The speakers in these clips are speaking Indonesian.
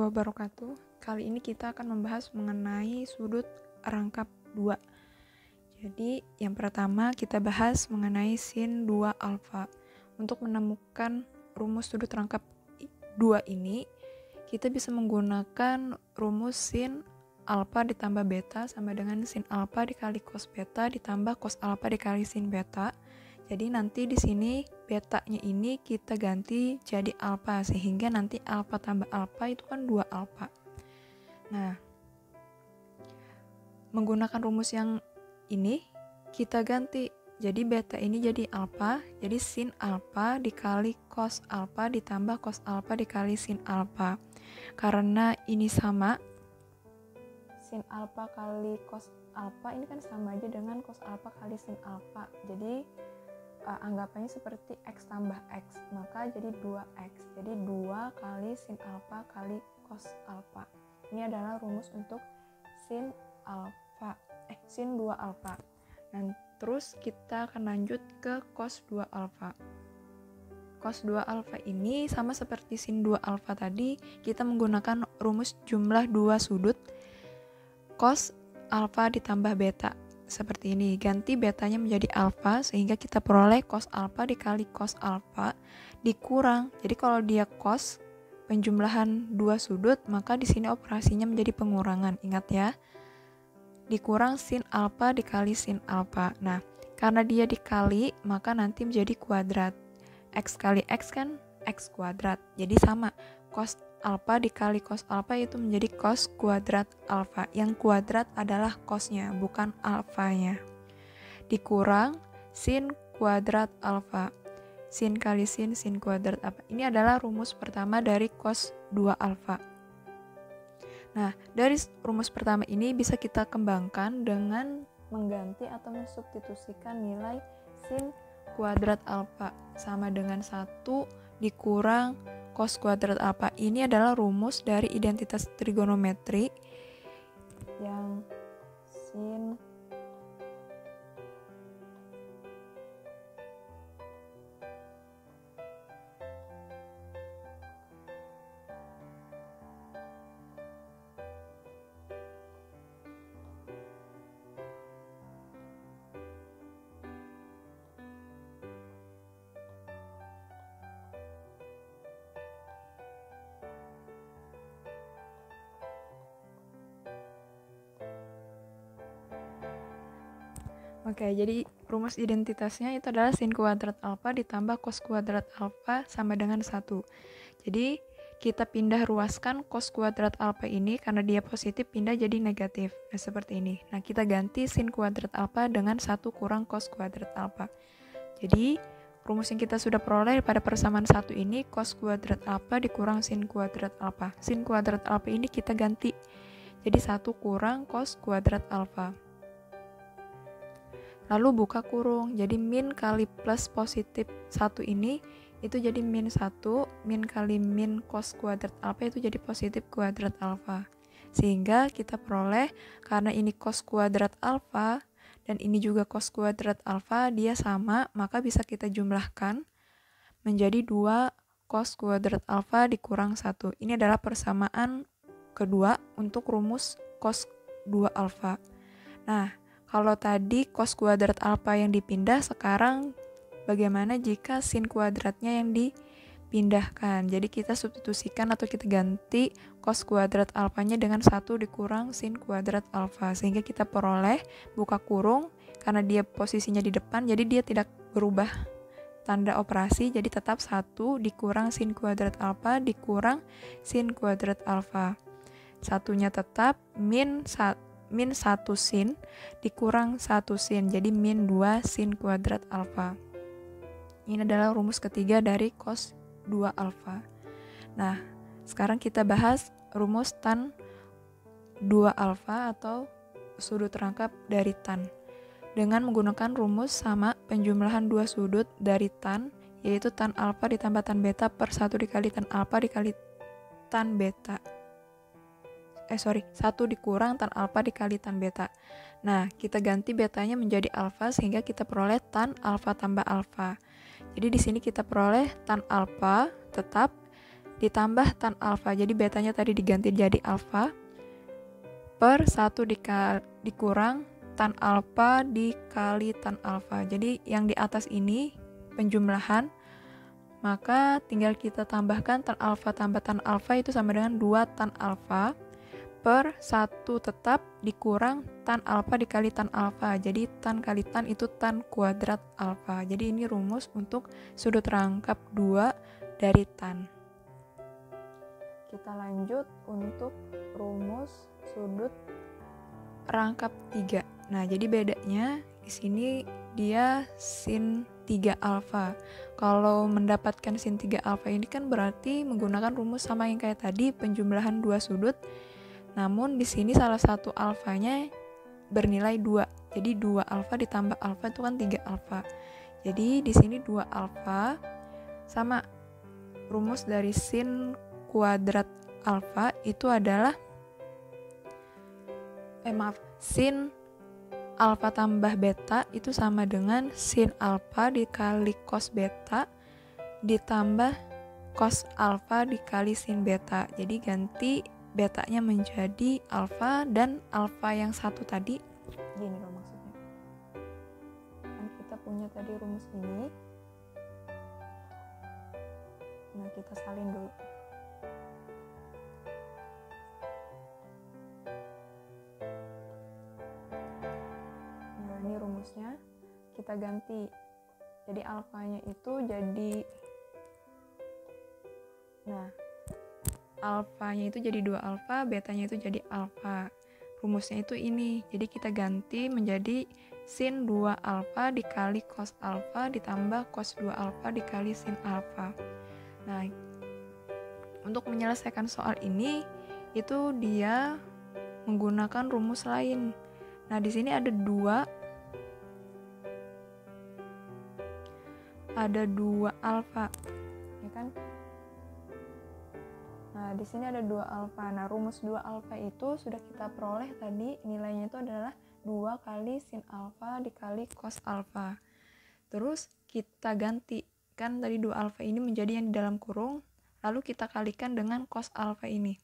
wabarakatuh. Kali ini kita akan membahas mengenai sudut rangkap 2. Jadi, yang pertama kita bahas mengenai sin 2 alfa. Untuk menemukan rumus sudut rangkap 2 ini, kita bisa menggunakan rumus sin alfa ditambah beta sama dengan sin alfa dikali cos beta ditambah cos alfa dikali sin beta. Jadi nanti di sini betanya ini kita ganti jadi alfa, sehingga nanti alfa tambah alfa itu kan 2 alfa. Nah, menggunakan rumus yang ini kita ganti. Jadi beta ini jadi alfa, jadi sin alfa dikali cos alfa ditambah cos alfa dikali sin alfa. Karena ini sama, sin alfa kali cos alfa ini kan sama aja dengan cos alfa kali sin alfa. Jadi anggapannya seperti x tambah x, maka jadi 2x. Jadi 2 kali sin alfa kali cos alfa. Ini adalah rumus untuk sin 2 alfa. Dan terus kita akan lanjut ke cos 2 alfa. Cos 2 alfa ini sama seperti sin 2 alfa tadi, kita menggunakan rumus jumlah 2 sudut cos alfa ditambah beta. Seperti ini, ganti betanya menjadi alfa sehingga kita peroleh cos alfa dikali cos alfa dikurang. Jadi kalau dia cos penjumlahan 2 sudut, maka di sini operasinya menjadi pengurangan. Ingat ya. Dikurang sin alfa dikali sin alfa. Nah, karena dia dikali, maka nanti menjadi kuadrat. X kali X kan X kuadrat. Jadi sama, cos alfa dikali cos alfa itu menjadi cos kuadrat alfa. Yang kuadrat adalah cosnya, bukan alfanya. Dikurang sin kuadrat alfa. Sin kali sin kuadrat alfa. Ini adalah rumus pertama dari cos 2 alfa. Nah, dari rumus pertama ini bisa kita kembangkan dengan mengganti atau mensubstitusikan nilai sin kuadrat alfa sama dengan 1 dikurang cos kuadrat alfa. Ini adalah rumus dari identitas trigonometri yang sin Oke, jadi rumus identitasnya itu adalah sin kuadrat alfa ditambah cos kuadrat alfa sama dengan 1. Jadi, kita pindah ruaskan cos kuadrat alfa ini karena dia positif pindah jadi negatif. Nah, seperti ini. Nah, kita ganti sin kuadrat alfa dengan 1 kurang cos kuadrat alfa. Jadi, rumus yang kita sudah peroleh pada persamaan 1 ini cos kuadrat alfa dikurang sin kuadrat alfa. Sin kuadrat alfa ini kita ganti. Jadi, 1 kurang cos kuadrat alfa. Lalu buka kurung, jadi min kali plus positif 1 ini itu jadi min 1, min kali min cos kuadrat alfa itu jadi positif kuadrat alfa. Sehingga kita peroleh, karena ini cos kuadrat alfa dan ini juga cos kuadrat alfa, dia sama, maka bisa kita jumlahkan menjadi 2 cos kuadrat alfa dikurang 1. Ini adalah persamaan kedua untuk rumus cos 2 alfa. Nah, kalau tadi cos kuadrat alfa yang dipindah, sekarang bagaimana jika sin kuadratnya yang dipindahkan? Jadi kita substitusikan atau kita ganti cos kuadrat alfanya dengan 1 dikurang sin kuadrat alfa. Sehingga kita peroleh, buka kurung, karena dia posisinya di depan, jadi dia tidak berubah tanda operasi, jadi tetap 1 dikurang sin kuadrat alfa dikurang sin kuadrat alfa. Satunya tetap min 1 sin dikurang 1 sin, jadi min 2 sin kuadrat alfa. Ini adalah rumus ketiga dari cos 2 alfa. Nah, sekarang kita bahas rumus tan 2 alfa atau sudut rangkap dari tan. Dengan menggunakan rumus sama penjumlahan 2 sudut dari tan, yaitu tan alfa ditambah tan beta per 1 dikali tan alfa dikali tan beta. 1 dikurang tan alfa dikali tan beta. Nah, kita ganti betanya menjadi alfa sehingga kita peroleh tan alfa tambah alfa. Jadi di sini kita peroleh tan alfa tetap ditambah tan alfa. Jadi betanya tadi diganti jadi alfa per 1 dikurang tan alfa dikali tan alfa. Jadi yang di atas ini penjumlahan, maka tinggal kita tambahkan tan alfa tambah tan alfa itu sama dengan 2 tan alfa per 1 tetap dikurang tan alfa dikali tan alfa. Jadi tan kali tan itu tan kuadrat alfa. Jadi ini rumus untuk sudut rangkap 2 dari tan. Kita lanjut untuk rumus sudut rangkap 3. Nah, jadi bedanya di sini dia sin 3 alfa. Kalau mendapatkan sin 3 alfa ini kan berarti menggunakan rumus sama yang kayak tadi, penjumlahan 2 sudut. Namun di sini salah satu alfanya bernilai 2. Jadi 2 alfa ditambah alfa itu kan 3 alfa. Jadi di sini 2 alfa sama rumus dari sin kuadrat alfa itu adalah sin alfa tambah beta itu sama dengan sin alfa dikali cos beta ditambah cos alfa dikali sin beta. Jadi ganti betanya menjadi alfa dan alfa yang satu tadi gini loh maksudnya. Kan kita punya tadi rumus ini. Nah, kita salin dulu. Nah, ini rumusnya kita ganti. Jadi alfanya itu jadi alfanya itu jadi 2 alfa, betanya itu jadi alfa. Rumusnya itu ini. Jadi kita ganti menjadi sin 2 alfa dikali cos alfa ditambah cos 2 alfa dikali sin alfa. Nah, untuk menyelesaikan soal ini itu dia menggunakan rumus lain. Nah, di sini ada dua alfa, ya kan? Nah, di sini ada 2 alfa. Nah, rumus 2 alfa itu sudah kita peroleh tadi, nilainya itu adalah 2 kali sin alfa dikali cos alfa. Terus kita ganti, kan tadi 2 alfa ini menjadi yang di dalam kurung, lalu kita kalikan dengan cos alfa ini.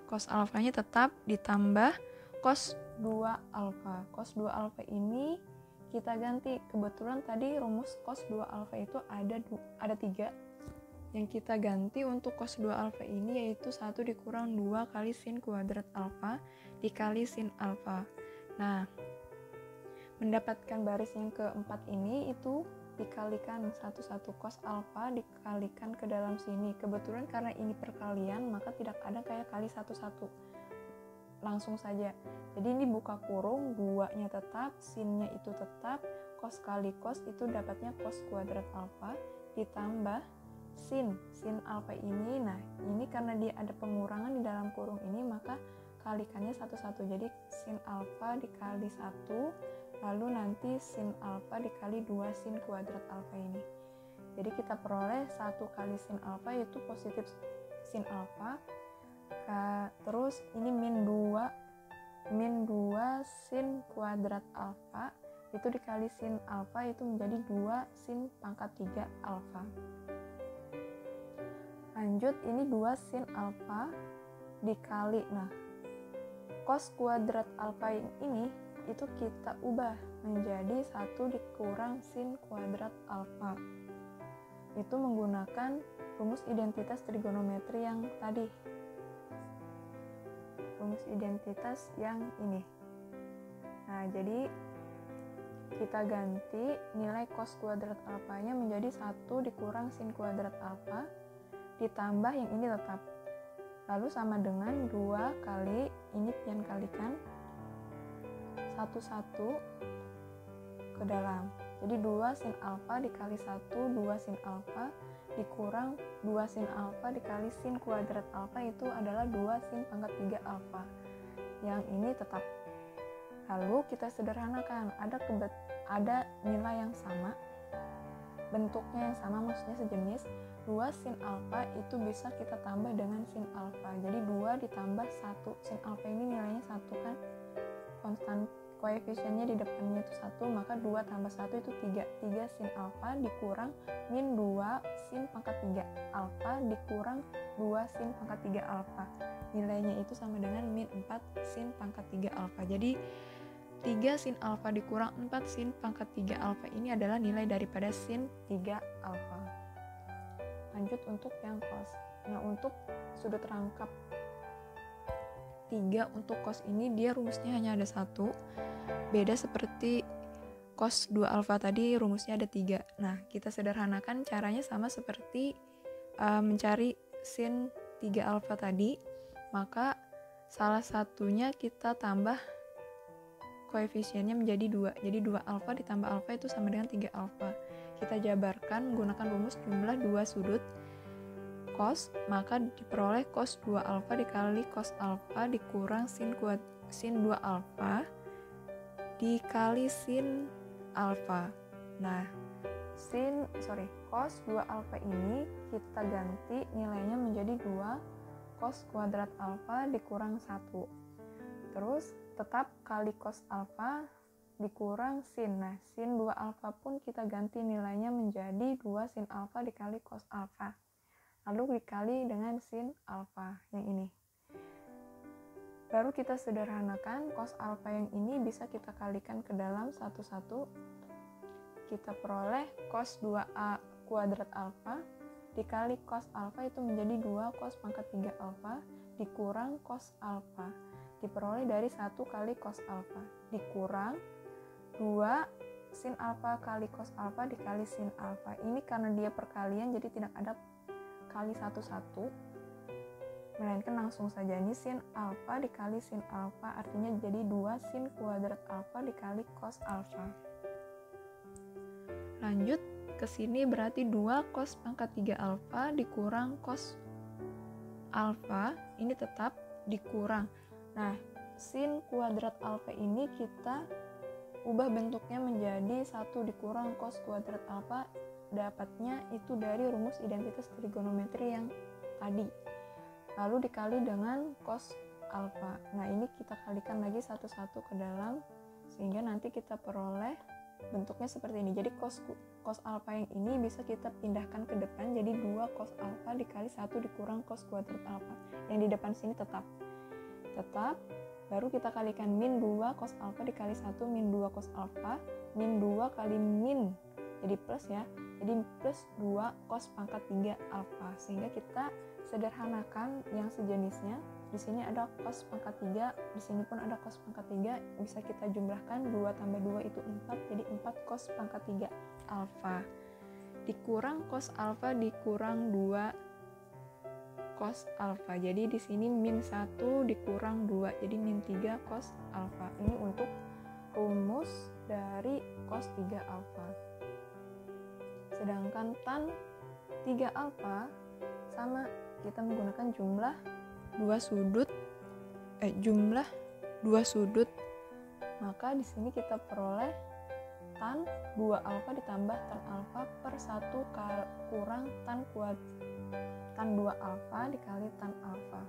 Cos alfanya tetap ditambah cos 2 alfa. Cos 2 alfa ini kita ganti. Kebetulan tadi rumus cos 2 alfa itu ada 3. Yang kita ganti untuk cos 2 alfa ini yaitu 1 dikurang 2 kali sin kuadrat alfa dikali sin alfa. Nah, mendapatkan baris yang keempat ini itu dikalikan 1 cos alfa dikalikan ke dalam sini. Kebetulan karena ini perkalian maka tidak ada kayak kali 1 langsung saja. Jadi ini buka kurung, 2-nya tetap, sinnya itu tetap, cos kali cos itu dapatnya cos kuadrat alfa ditambah sin alfa ini. Nah, ini karena dia ada pengurangan di dalam kurung ini maka kalikannya 1. Jadi sin alfa dikali 1, lalu nanti sin alfa dikali 2 sin kuadrat alfa ini. Jadi kita peroleh 1 kali sin alfa yaitu positif sin alfa. Terus ini min 2 sin kuadrat alfa itu dikali sin alfa itu menjadi 2 sin pangkat 3 alfa. Lanjut, ini 2 sin alfa dikali, nah cos kuadrat alfa ini itu kita ubah menjadi 1 dikurang sin kuadrat alfa. Itu menggunakan rumus identitas trigonometri yang tadi. Rumus identitas yang ini. Nah, jadi kita ganti nilai cos kuadrat alfanya menjadi 1 dikurang sin kuadrat alfa ditambah yang ini tetap. Lalu sama dengan 2 kali ini pian kalikan 1 ke dalam. Jadi 2 sin alfa dikali 1, 2 sin alfa dikurang 2 sin alfa dikali sin kuadrat alfa itu adalah 2 sin pangkat 3 alfa. Yang ini tetap. Lalu kita sederhanakan, ada nilai yang sama, bentuknya yang sama, maksudnya sejenis. 2 sin alfa itu bisa kita tambah dengan sin alfa. Jadi 2 ditambah 1. Sin alfa ini nilainya 1 kan, konstan koefisiennya di depannya itu 1, maka 2 tambah 1 itu 3. 3 sin alfa dikurang min 2 sin pangkat 3 alfa dikurang 2 sin pangkat 3 alfa. Nilainya itu sama dengan min 4 sin pangkat 3 alfa. Jadi 3 sin alfa dikurang 4 sin pangkat 3 alfa ini adalah nilai daripada sin 3 alfa. Lanjut untuk yang cos. Nah, untuk sudut rangkap 3 untuk cos ini dia rumusnya hanya ada 1. Beda seperti cos 2 alfa tadi rumusnya ada 3. Nah, kita sederhanakan caranya sama seperti mencari sin 3 alfa tadi. Maka salah satunya kita tambah koefisiennya menjadi 2. Jadi 2 alfa ditambah alfa itu sama dengan 3 alfa. Kita jabarkan menggunakan rumus jumlah 2 sudut cos, maka diperoleh cos 2 alfa dikali cos alfa dikurang sin 2 alfa dikali sin alfa. Nah, cos 2 alfa ini kita ganti nilainya menjadi 2 cos kuadrat alfa dikurang 1. Terus tetap kali cos alfa dikurang sin. Nah, sin 2 alfa pun kita ganti nilainya menjadi 2 sin alfa dikali cos alfa. Lalu dikali dengan sin alfa yang ini. Baru kita sederhanakan cos alfa yang ini bisa kita kalikan ke dalam satu-satu. Kita peroleh cos 2a kuadrat alfa dikali cos alfa itu menjadi 2 cos pangkat 3 alfa dikurang cos alfa. Diperoleh dari 1 kali cos alfa dikurang 2 sin alfa kali cos alfa dikali sin alfa. Ini karena dia perkalian jadi tidak ada kali satu-satu, melainkan langsung saja ini sin alfa dikali sin alfa, artinya jadi 2 sin kuadrat alfa dikali cos alfa. Lanjut ke sini berarti 2 cos pangkat 3 alfa dikurang cos alfa, ini tetap dikurang. Nah, sin kuadrat alfa ini kita ubah bentuknya menjadi 1 dikurang cos kuadrat alfa, dapatnya itu dari rumus identitas trigonometri yang tadi. Lalu dikali dengan cos alfa. Nah, ini kita kalikan lagi satu-satu ke dalam sehingga nanti kita peroleh bentuknya seperti ini. Jadi cos alfa yang ini bisa kita pindahkan ke depan jadi 2 cos alfa dikali 1 dikurang cos kuadrat alfa. Yang di depan sini tetap. Baru kita kalikan min 2 cos alfa dikali 1 min 2 cos alfa, min 2 kali min jadi plus ya. Jadi plus 2 cos pangkat 3 alfa. Sehingga kita sederhanakan yang sejenisnya. Di sini ada cos pangkat 3, di sini pun ada cos pangkat 3. Bisa kita jumlahkan 2 tambah 2 itu 4, jadi 4 cos pangkat 3 alfa. Dikurang cos alfa dikurang 2 cos alfa. Jadi di sini min 1 dikurang 2, jadi min 3 cos alfa. Ini untuk rumus dari cos 3 alfa. Sedangkan tan 3 alfa sama, kita menggunakan jumlah 2 sudut. Maka di sini kita peroleh tan 2 alfa ditambah tan alfa per 1 kurang tan 2 alfa dikali tan alfa.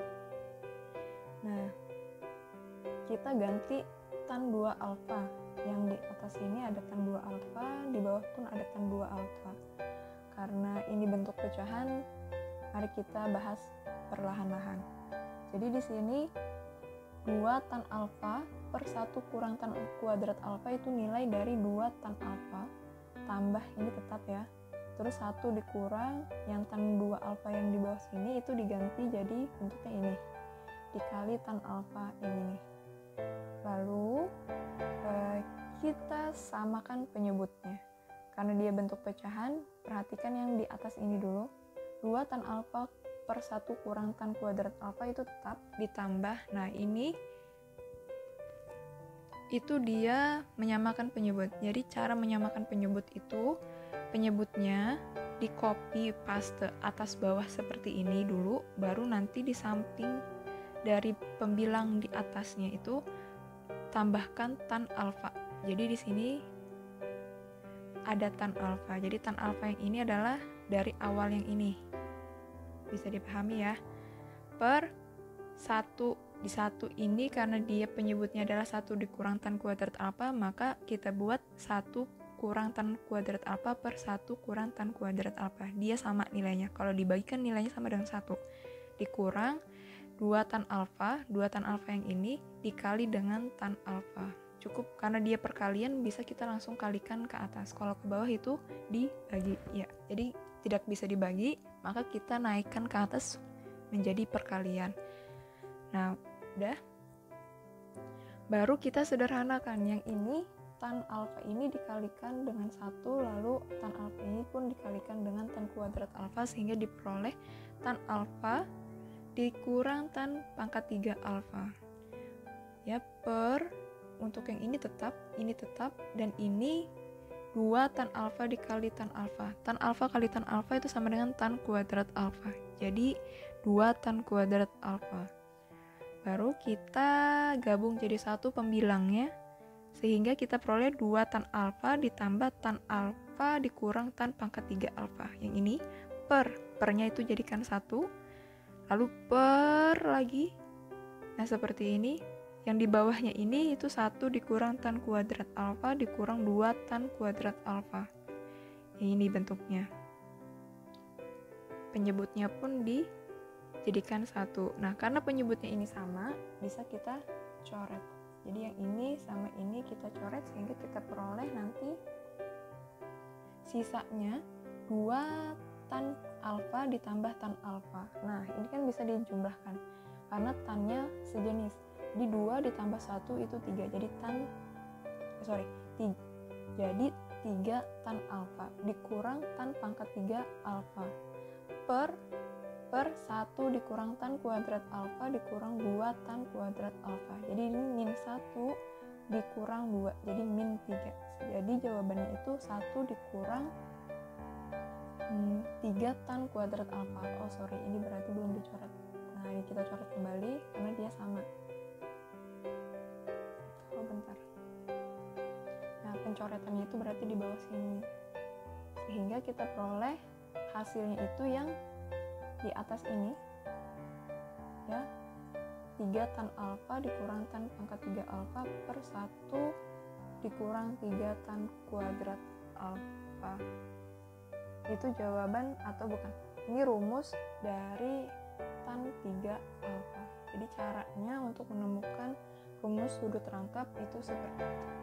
Nah, kita ganti tan 2 alfa. Yang di atas ini ada tan 2 alfa, di bawah pun ada tan 2 alfa. Karena ini bentuk pecahan, mari kita bahas perlahan-lahan. Jadi di sini 2 tan alfa per 1 kurang tan kuadrat alfa itu nilai dari 2 tan alfa. Tambah ini tetap ya. Terus 1 dikurang yang tan 2 alfa yang di bawah sini itu diganti jadi bentuknya ini. Dikali tan alfa yang ini. Lalu kita samakan penyebutnya. Karena dia bentuk pecahan, perhatikan yang di atas ini dulu. 2 tan alfa per 1 kurang tan kuadrat alfa itu tetap ditambah. Nah, ini itu dia menyamakan penyebut. Jadi cara menyamakan penyebut itu, penyebutnya di copy paste atas bawah seperti ini dulu, baru nanti di samping dari pembilang di atasnya itu tambahkan tan alfa. Jadi di sini ada tan alfa. Jadi tan alfa yang ini adalah dari awal yang ini. Bisa dipahami ya. Per 1 di satu ini karena dia penyebutnya adalah 1 dikurang tan kuadrat alfa, maka kita buat 1 kurang tan kuadrat alfa per 1 kurang tan kuadrat alfa. Dia sama nilainya. Kalau dibagikan nilainya sama dengan 1. Dikurang 2 tan alfa yang ini dikali dengan tan alfa. Cukup, karena dia perkalian bisa kita langsung kalikan ke atas. Kalau ke bawah itu dibagi ya. Jadi tidak bisa dibagi, maka kita naikkan ke atas menjadi perkalian. Nah, udah. Baru kita sederhanakan. Yang ini tan alfa ini dikalikan dengan 1, lalu tan alfa ini pun dikalikan dengan tan kuadrat alfa, sehingga diperoleh tan alfa dikurang tan pangkat 3 alfa. Ya, per untuk yang ini tetap, dan ini 2 tan alfa dikali tan alfa. Tan alfa kali tan alfa itu sama dengan tan kuadrat alfa. Jadi 2 tan kuadrat alfa. Baru kita gabung jadi 1 pembilangnya, sehingga kita peroleh 2 tan alfa ditambah tan alfa dikurang tan pangkat 3 alfa. Yang ini pernya itu jadikan 1, lalu per lagi. Nah, seperti ini. Yang di bawahnya ini itu 1 dikurang tan kuadrat alfa dikurang 2 tan kuadrat alfa. Yang ini bentuknya. Penyebutnya pun dijadikan 1. Nah, karena penyebutnya ini sama, bisa kita coret. Jadi yang ini sama ini kita coret, sehingga kita peroleh nanti sisanya 2 tan alfa ditambah tan alfa. Nah, ini kan bisa dijumlahkan karena tannya sejenis. Jadi 2 ditambah 1 itu 3. Jadi jadi 3 tan alfa dikurang tan pangkat 3 alfa per 1 dikurang tan kuadrat alfa dikurang 2 tan kuadrat alfa. Jadi ini min 1 dikurang 2, jadi min 3. Jadi jawabannya itu 1 dikurang 3 tan kuadrat alfa. Ini berarti belum dicoret. Nah, ini kita coret kembali karena dia sama. Bentar. Nah, pencoretannya itu berarti di bawah sini. Sehingga kita peroleh hasilnya itu yang di atas ini. Ya. 3 tan alfa dikurang tan pangkat 3 alfa per 1 dikurang 3 tan kuadrat alfa. Itu jawaban atau bukan. Ini rumus dari tan 3 alfa. Jadi caranya untuk menemukan rumus sudut rangkap itu seperti itu.